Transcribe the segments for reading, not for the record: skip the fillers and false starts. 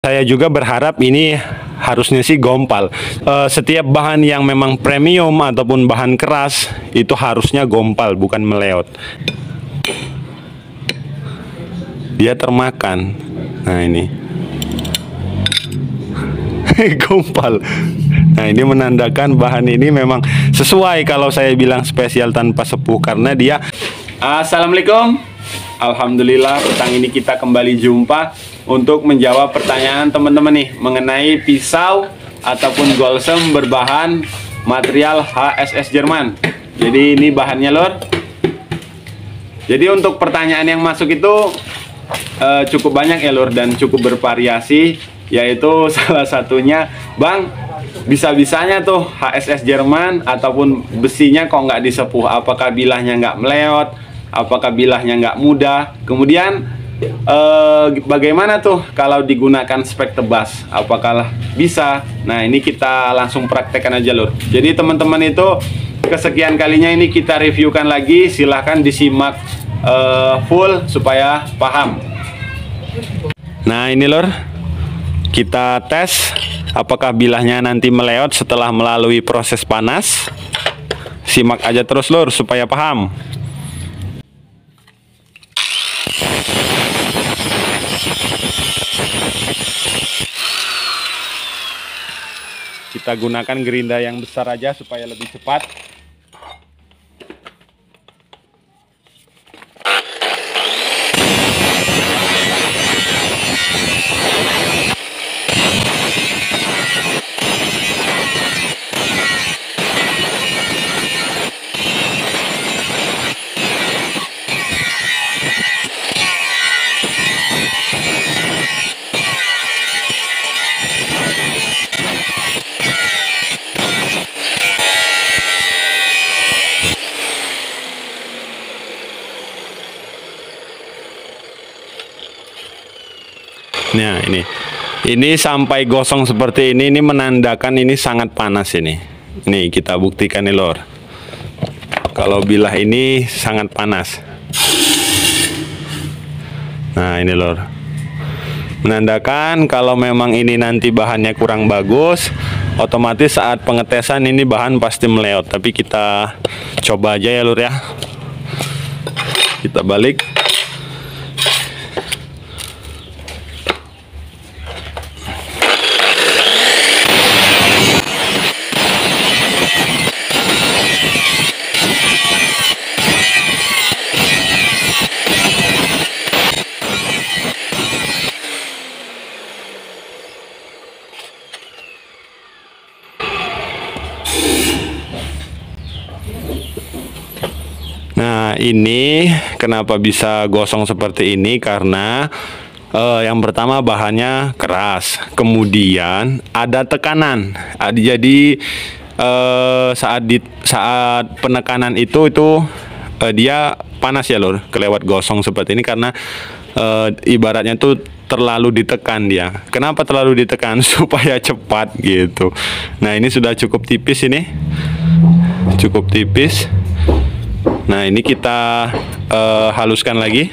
Saya juga berharap ini harusnya sih gompal. Setiap bahan yang memang premium ataupun bahan keras itu harusnya gompal, bukan meleot. Dia termakan. Nah ini gompal. Nah ini menandakan bahan ini memang sesuai kalau saya bilang spesial tanpa sepuh, karena dia. Assalamualaikum. Alhamdulillah, petang ini kita kembali jumpa untuk menjawab pertanyaan teman-teman nih mengenai pisau ataupun golsem berbahan material HSS Jerman. Jadi ini bahannya lor. Jadi untuk pertanyaan yang masuk itu cukup banyak ya lor, dan cukup bervariasi, yaitu salah satunya, Bang, bisa-bisanya tuh HSS Jerman ataupun besinya kok nggak disepuh, apakah bilahnya nggak meleot, apakah bilahnya nggak mudah, kemudian bagaimana tuh kalau digunakan spek tebas, apakah bisa? Nah ini kita langsung praktekkan aja lur. Jadi teman-teman itu kesekian kalinya ini kita reviewkan lagi, silahkan disimak full supaya paham. Nah ini lur, kita tes apakah bilahnya nanti meleot setelah melalui proses panas. Simak aja terus lur supaya paham. Kita gunakan gerinda yang besar aja supaya lebih cepat. Nah ini sampai gosong seperti ini menandakan ini sangat panas ini. Ini kita buktikan nih lor. Kalau bilah ini sangat panas. Nah ini lor, menandakan kalau memang ini nanti bahannya kurang bagus, otomatis saat pengetesan ini bahan pasti meleot. Tapi kita coba aja ya lor ya. Kita balik. Nah ini kenapa bisa gosong seperti ini, karena yang pertama bahannya keras, kemudian ada tekanan. Jadi saat penekanan itu dia panas ya lor, kelewat gosong seperti ini karena ibaratnya tuh terlalu ditekan dia. Kenapa terlalu ditekan? Supaya cepat gitu. Nah ini sudah cukup tipis ini, cukup tipis. Nah ini kita haluskan lagi.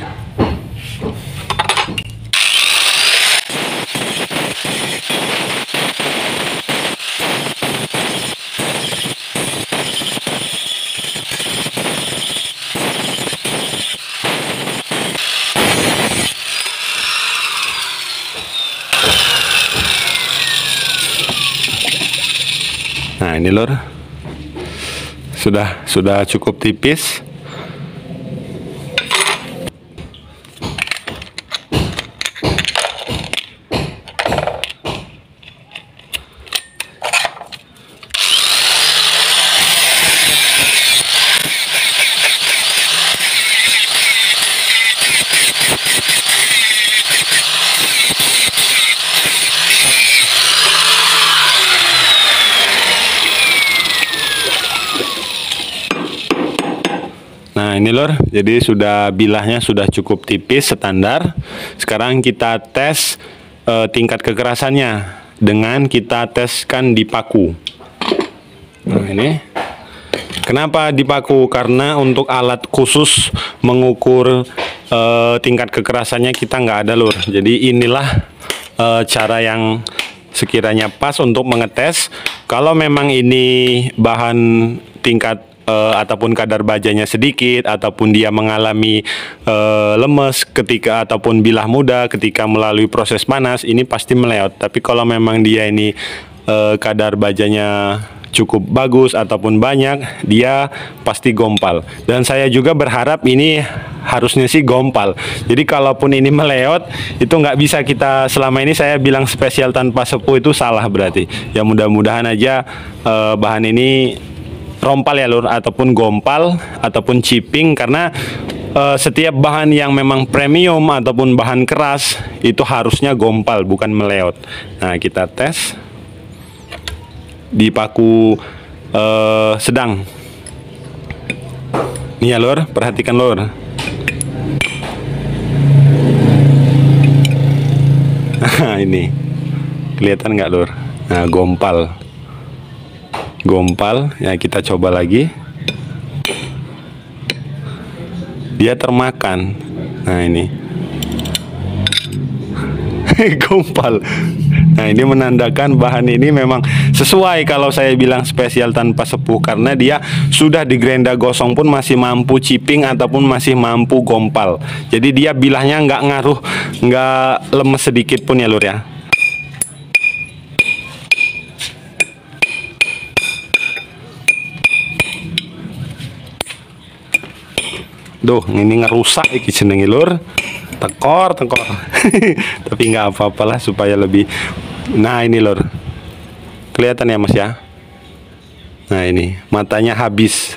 Nah ini lor, sudah cukup tipis. Nah ini lor, jadi bilahnya sudah cukup tipis standar. Sekarang kita tes tingkat kekerasannya dengan kita teskan di paku. Nah ini, kenapa di paku? Karena untuk alat khusus mengukur tingkat kekerasannya kita nggak ada lor. Jadi inilah cara yang sekiranya pas untuk mengetes kalau memang ini bahan tingkat ataupun kadar bajanya sedikit, ataupun dia mengalami lemes ketika ataupun bilah mudah ketika melalui proses panas, ini pasti meleot. Tapi kalau memang dia ini kadar bajanya cukup bagus ataupun banyak, dia pasti gompal. Dan saya juga berharap ini harusnya sih gompal. Jadi kalaupun ini meleot, itu nggak bisa kita, selama ini saya bilang spesial tanpa sepuh itu salah berarti. Ya mudah-mudahan aja bahan ini rompal ya lur, ataupun gompal ataupun chipping, karena setiap bahan yang memang premium ataupun bahan keras itu harusnya gompal, bukan meleot. Nah, kita tes di paku sedang. Nih ya lur, perhatikan lur. Nah, ini kelihatan nggak lur? Nah, gompal ya, kita coba lagi. Dia termakan. Nah, ini gompal. Nah, ini menandakan bahan ini memang sesuai kalau saya bilang spesial tanpa sepuh, karena dia sudah di grenda gosong pun masih mampu chipping ataupun masih mampu gompal. Jadi dia bilahnya nggak ngaruh, nggak lemes sedikit pun ya lur ya. Duh, ini ngerusak iki jenenge lur. Tekor. Tapi nggak apa-apalah supaya lebih. Nah, ini lur. Kelihatan ya Mas ya. Nah, ini matanya habis.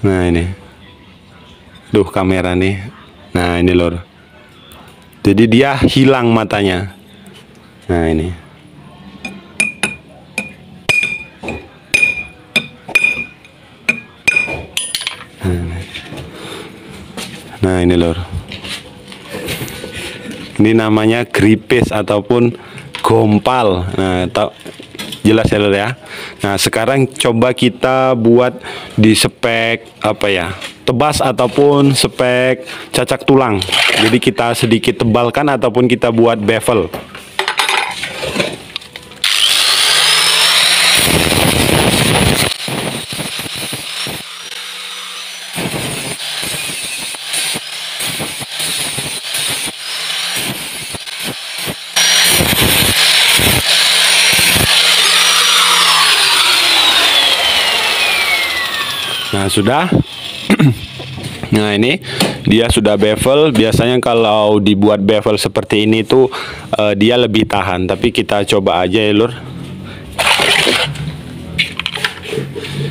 Nah, ini. Duh, kamera nih. Nah, ini lur. Jadi dia hilang matanya. Nah, ini. Nah, ini lur. Ini namanya gripis ataupun gompal. Nah, jelas ya lur ya. Nah, sekarang coba kita buat di spek apa ya, tebas ataupun spek cacak tulang. Jadi kita sedikit tebalkan ataupun kita buat bevel. Nah, sudah. Nah, ini dia sudah bevel. Biasanya kalau dibuat bevel seperti ini tuh dia lebih tahan. Tapi kita coba aja ya lur.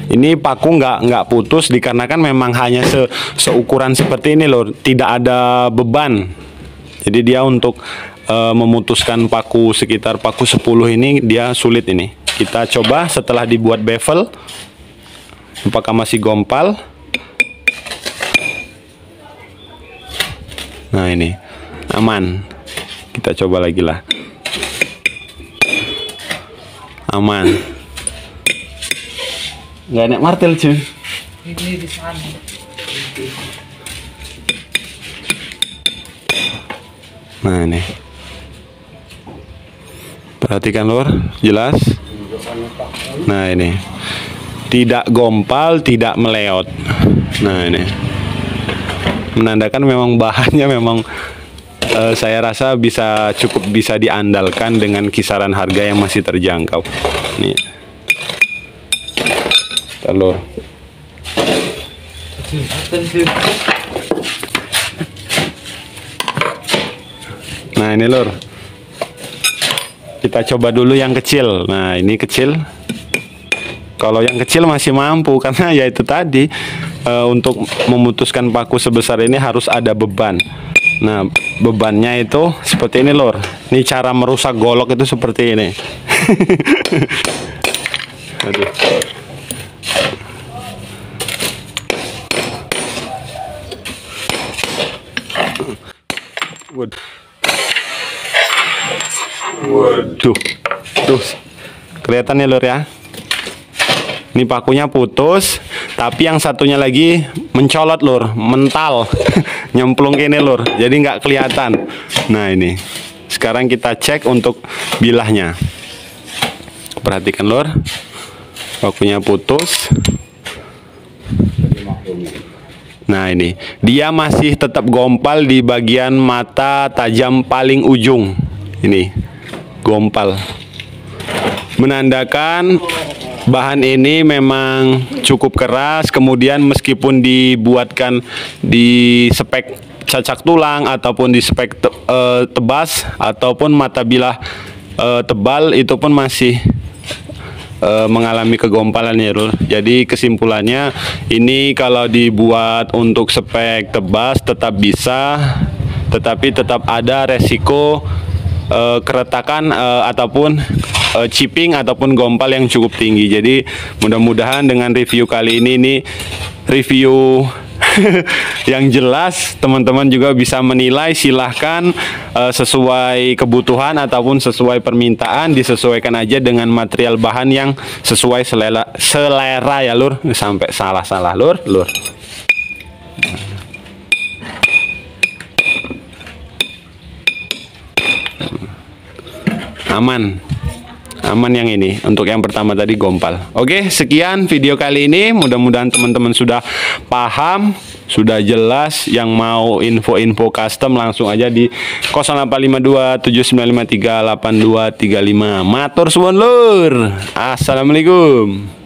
Ini paku nggak putus dikarenakan memang hanya seukuran seperti ini lur. Tidak ada beban. Jadi dia untuk memutuskan paku sekitar paku 10 ini dia sulit ini. Kita coba setelah dibuat bevel. Apakah masih gompal? Nah, ini aman. Kita coba lagi lah. Aman. Nggak enak martel cuy. Ini di sana. Nah, ini. Perhatikan lur, jelas. Nah, ini. Tidak gompal, tidak meleot. Nah, ini menandakan memang bahannya memang saya rasa cukup bisa diandalkan dengan kisaran harga yang masih terjangkau. Nih, telur. Nah, ini lur. Kita coba dulu yang kecil. Nah, ini kecil. Kalau yang kecil masih mampu, karena ya itu tadi untuk memutuskan paku sebesar ini harus ada beban. Nah, bebannya itu seperti ini lor. Ini cara merusak golok itu seperti ini. Aduh. Waduh. Tuh. Kelihatan ya lor ya. Ini pakunya putus, tapi yang satunya lagi mencolot lur, mental, nyemplung ini lur, jadi nggak kelihatan. Nah, ini Sekarang kita cek untuk bilahnya. Perhatikan lur, pakunya putus. Nah ini, dia masih tetap gompal di bagian mata tajam paling ujung. Ini, gompal. Menandakan bahan ini memang cukup keras. Kemudian meskipun dibuatkan di spek cacak tulang ataupun di spek tebas ataupun mata bilah tebal, itu pun masih mengalami kegompalan ya lur. Jadi kesimpulannya ini kalau dibuat untuk spek tebas tetap bisa, tetapi tetap ada resiko keretakan ataupun chipping ataupun gompal yang cukup tinggi. Jadi mudah-mudahan dengan review kali ini review yang jelas, teman-teman juga bisa menilai. Silahkan sesuai kebutuhan ataupun sesuai permintaan, disesuaikan aja dengan material bahan yang sesuai selera ya lur. Sampai salah lur. Aman yang ini. Untuk yang pertama tadi gompal. Oke, sekian video kali ini. Mudah-mudahan teman-teman sudah paham, sudah jelas. Yang mau info-info custom langsung aja di 0852 7953 8235. Matur suwun lur. Assalamualaikum.